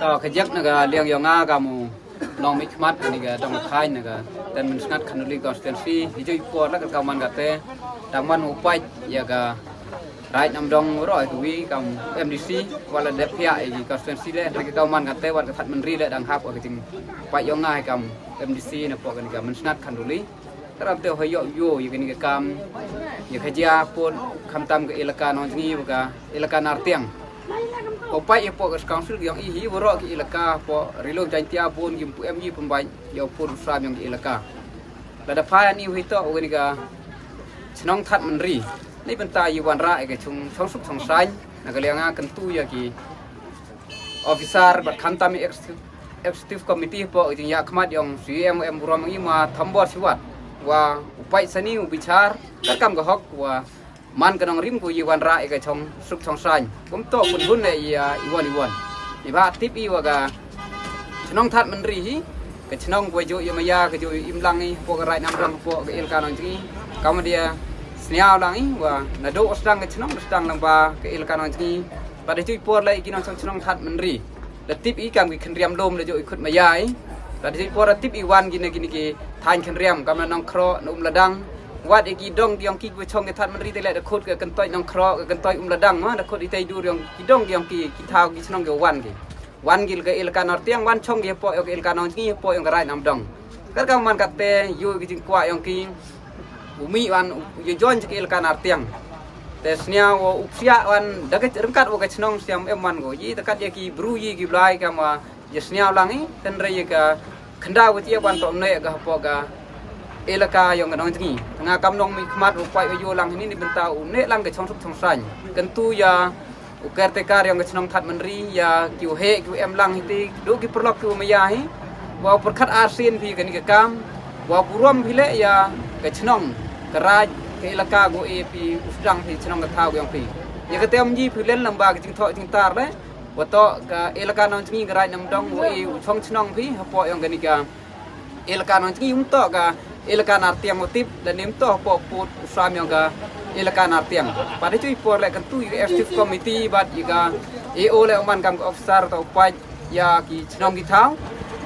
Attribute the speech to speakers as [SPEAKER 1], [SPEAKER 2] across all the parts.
[SPEAKER 1] kejak naga liang yonga kamu long mikmat ini ga dong kai naga dan mensengat kanuli konstitusi hijau ipor lah kaman kate taman upai ya ga right nam dong roi kui kamu MDC wala depia ini konstitusi le dari kaman kate wat ketat menteri le dang hap jing upai yonga kamu MDC na pok ga mensengat kanuli terap teo hoyo yo ini ga kam ya kerja pun kamtam ke ilaka nongi buka ilaka nartiang Opai yang pokok council yang ihi borok ke ilaka po rilo jantia pun gimpu MG pembaik yang pun usram yang ke ilaka. Lada paya ni hito organiga senong tat menri. Ni bentar yuan ra ke chung suk song sai nak lianga kentu ya ki officer bat kantam executive committee po jing ya khmat yang CMM buram ngi ma thambor siwat wa upai sani ubichar takam ga hok wa man kanong rim ku yuan ra ke chong suk chong sai kum to kun hun ne ya iwan iba tip i waga chnong that menteri hi ke chnong ku jo yamaya ke jo imlang i po ka rai nam ram po ke il kanong ji kam dia sniao lang i wa na do osdang ke chnong osdang lang ba ke il kanong ji pada ju por lai kinong chnong that menteri la tip i kam ki khnriam dom le jo ikut maya i pada ju por tip i wan gini ki thain khnriam kam nong khro num ladang wat iki dong yang ki ku chong ke that menteri te le khot ke kentoi nong khro ke kentoi ladang ma da khot i tai du yang ki dong yang ki thau ki chnong ke wan gil ke ilka nortiang wan chong ge po ke ilka nong ki po yang rai nam dong kar ka man kate yu ki jing kwa yang ki umi wan ye jon ke ilka nortiang te snia wo upsia wan da ke rengkat wo ke chnong siam eman go yi takat ye ki bru yi ki blai ka ma ye snia langi ten re ye ka khanda wo tie wan to ne ga po ga ilaka yang nong ji nga kam nong mi khmat rupai yo lang ini ni benta ne lang ke chong suk chong san kentu ya uker tekar yang kenong that menteri ya kiu he kiu em lang hiti do ki perlok kiu maya hi wa perkhat asin phi kan ke kam wa purom phile ya ke chnong keraj ke ilaka go e pi usdang phi chnong ka thau yang phi ya ke tem ji phi len lamba ke jing tho jing tar le wa to ka ilaka nong ji keraj nam dong go e chong chnong phi hapo yang kan ka ilaka nong ji um to ka ilaka nartiang motif dan nim to po put usam yang ka ilaka nartiang pada cuy por le kentu executive committee bat iga EO le oman kam officer to upai ya ki chnong ki thau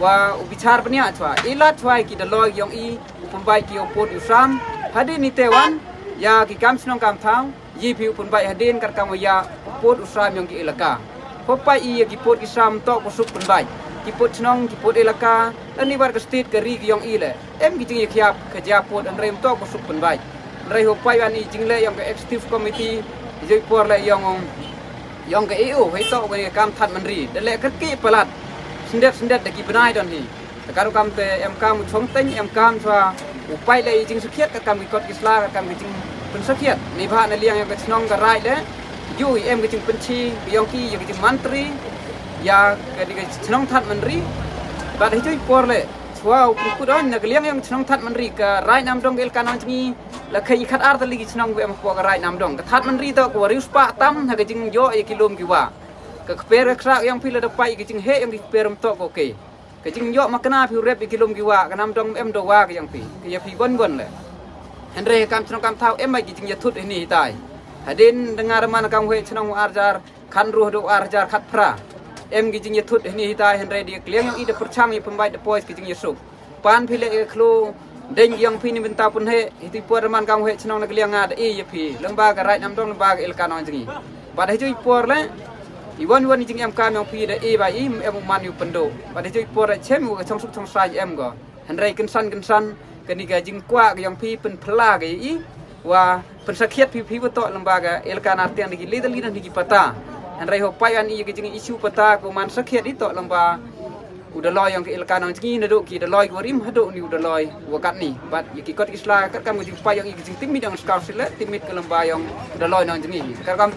[SPEAKER 1] wa ubichar pania chwa ila chwa ki daloi yong i upumbai ki opot usam hadin ni tewan ya ki kam chnong kam thau yi phi upumbai hadin kar kam ya opot usam yong ki ilaka popai i ki pot isam to ko suk pumbai ki pot chnong ki pot ilaka dan ni war ke state ke ri ki yong i le em ki jing khiap kerja pot an rem to ko suk pumbai rai hopai wan i jingle yang ke executive committee joi por le yang ke EU hei to ke kam that menteri de le ke ki pelat sendet de ki benai don hi karu kam te em kam chong teng em kam chwa upai le jing sakhiat ka kam ki kot kisla ka kam ki jing pen sakhiat ni bha na liang yang ke chnong ka rai de yu em ke jing penchi yang ki yang jing mantri ya ke chnong that menteri ba de joi por le wow pukudon nak liang yang chnong that menteri ka rai nam dong el kanang jingi la khai khat ar tali chnong we am po ka rai nam dong ka that menteri to ko rius pa tam ha ka jing yo e kilom ki wa ka per kra yang pila da pai ki jing he em ki perum to ko ke ka jing yo makna phi rep ki kilom ki wa ka nam dong em do wa ka yang pi ka ya phi gon le henre kam chnong kam thau em mai ki jing ya thut ini tai hadin dengar man kam he chnong arjar khan ruh do arjar khat pra em ki jing ya thut ini hitai henre dia kliang yang ida percham i pembai de pois ki jing ya suk pan phile e khlo deng yang phi ni benta pun he hiti por man kam he chnong na kliang nga de e phi lamba ka rai nam dong lamba ka el kanon jingi pada joi por le iwan jing em kam yang phi de e ba im em man yu pendo pada joi por chem ka chong suk chong sai em go henre kin san ka ni ga jing kwa yang phi pen phla ga i wa pen sakhiat phi wa to lamba ka el kanar tiang ki le dali ni ki pata henrai hopai an i ke jing isu pata ko man sakhiat i to lamba udaloi yang ke ilka nang jingi naduk ki daloi ko rim haduk ni udaloi wakat ni bat ki kot isla kat kam jing pai yang i jing timit yang skau silet timit ke lamba yang udaloi nang jingi kar kam